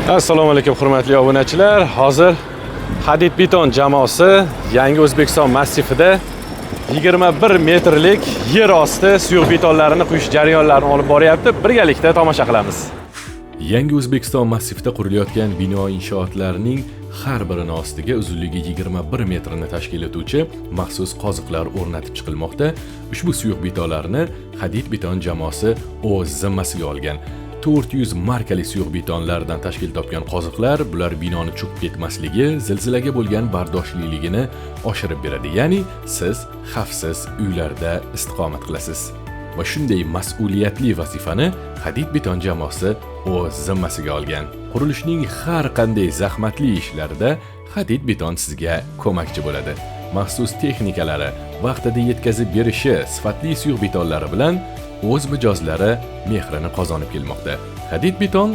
Assalomu alaykum hurmatli obunachilar. Hozir Hadid Beton jamoasi Yangi O'zbekiston massifida 21 metrlik yer osti suyuq betonlarini quyish jarayonlarini olib boryapti. Birgalikda tomosha qilamiz. Yangi O'zbekiston massifida qurilayotgan bino inshootlarining har birini ostiga uzunligi 21 metrni tashkil etuvchi maxsus qoziqlar o'rnatib chiqilmoqda. Ushbu suyuq betonlarni Hadid Beton jamoasi o'z zimmasiga olgan. 400 markali suyuq betonlardan tashkil topgan qoziqlar bular binoni cho'kib ketmasligi, zilzilaga bo'lgan bardoshliligini oshirib beradi. Ya'ni siz xavfsiz uylarda istiqomat qilasiz. Va shunday mas'uliyatli vazifani Hadid Beton jamoasi o'z zimmasiga olgan. Qurilishning har qanday zahmatli ishlarida Hadid Beton sizga ko'makchi bo'ladi. Maxsus texnikalari, vaqtida yetkazib berishi, sifatli suyuq betonlari bilan o'z mijozlari mehrini qozonib kelmoqda. Hadid Beton